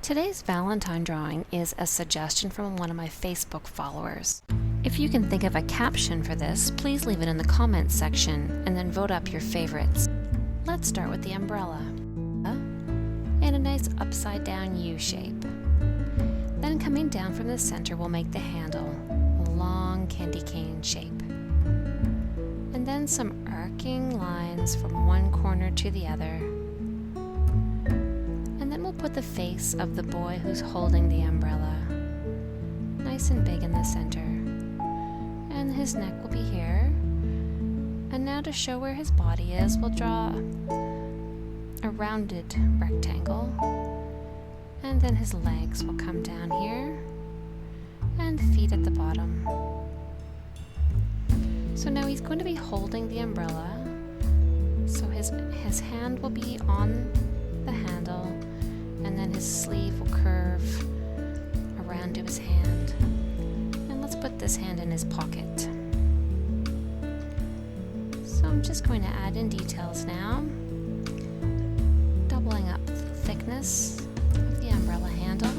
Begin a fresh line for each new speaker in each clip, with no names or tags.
Today's Valentine drawing is a suggestion from one of my Facebook followers. If you can think of a caption for this, please leave it in the comments section and then vote up your favorites. Let's start with the umbrella and a nice upside down U shape. Then coming down from the center we'll make the handle a long candy cane shape. And then some arcing lines from one corner to the other. And then we'll put the face of the boy who's holding the umbrella, nice and big in the center. And his neck will be here. And now to show where his body is, we'll draw a rounded rectangle. And then his legs will come down here and feet at the bottom. So now he's going to be holding the umbrella. So his hand will be on the handle, and then his sleeve will curve around to his hand. And let's put this hand in his pocket. So I'm just going to add in details now, doubling up the thickness of the umbrella handle.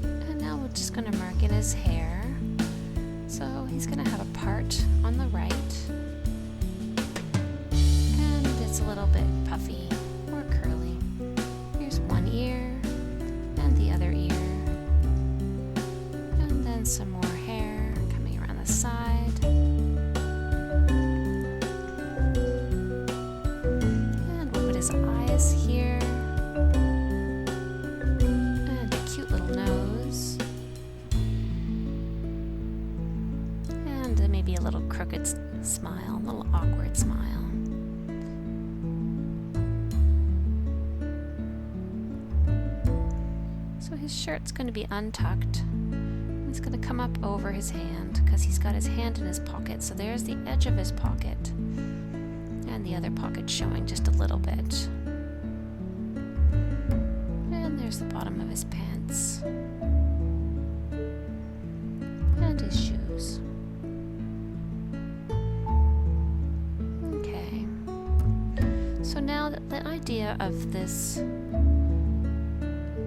And now we're just going to mark in his hair. So he's going to have a part on the right, and it's a little bit puffy or curly. Here's one ear and the other ear, and then some more hair coming around the side, and we'll put his eyes here, and a cute little nose, and maybe a little crooked smile, a little awkward smile. So his shirt's going to be untucked. It's going to come up over his hand because he's got his hand in his pocket. So there's the edge of his pocket, and the other pocket showing just a little bit. And there's the bottom of his pants and his shoes. Okay. So now the idea of this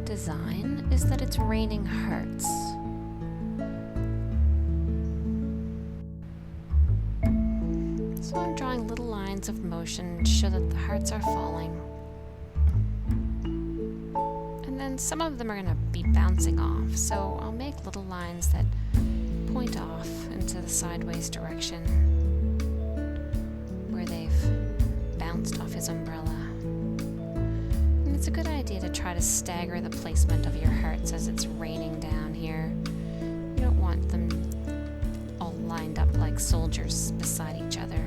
design is that it's raining hearts. So I'm drawing little lines of motion to show that the hearts are falling. And then some of them are going to be bouncing off, so I'll make little lines that point off into the sideways direction where they've bounced off his umbrella. And it's a good idea to try to stagger the placement of your hearts as it's raining down here. You don't want them all lined up like soldiers beside each other.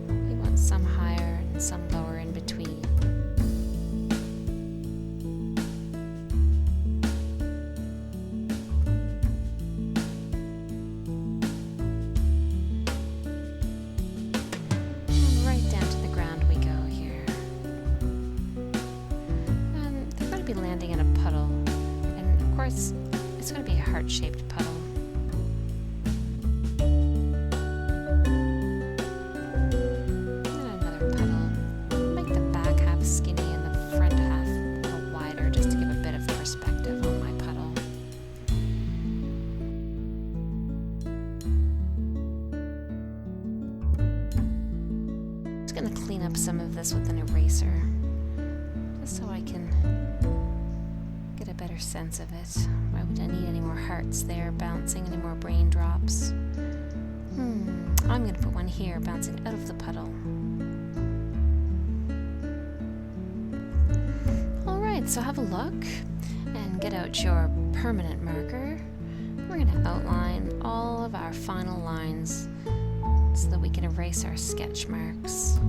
You want some higher and some lower in between. And right down to the ground we go here. And they're going to be landing in a puddle. And of course, it's going to be a heart-shaped puddle. Going to clean up some of this with an eraser just so I can get a better sense of it. Why would I need any more hearts there bouncing, any more raindrops? I'm going to put one here bouncing out of the puddle. Alright, so have a look and get out your permanent marker. We're going to outline all of our final lines so that we can erase our sketch marks.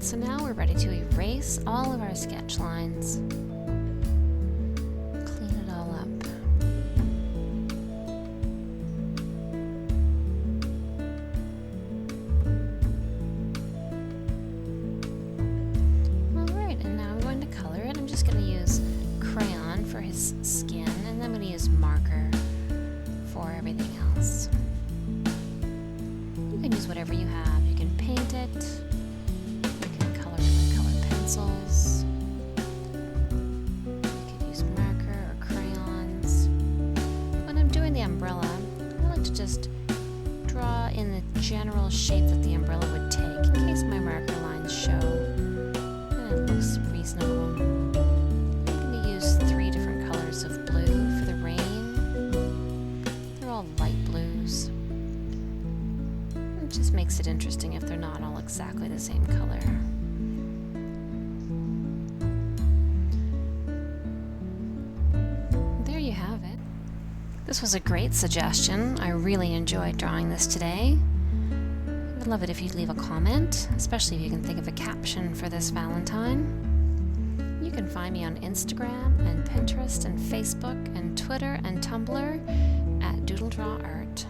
So now we're ready to erase all of our sketch lines. for his skin, and then I'm going to use marker for everything else. You can use whatever you have. You can paint it, you can color it with colored pencils, you can use marker or crayons. When I'm doing the umbrella, I like to just draw in the general shape that the umbrella would take in case my marker lines show, and it looks reasonable. I'm going to use 3 different colors of blue for the rain. They're all light blues. It just makes it interesting if they're not all exactly the same color. There you have it. This was a great suggestion. I really enjoyed drawing this today. I would love it if you'd leave a comment, especially if you can think of a caption for this Valentine. You can find me on Instagram and Pinterest and Facebook and Twitter and Tumblr at DoodleDrawArt.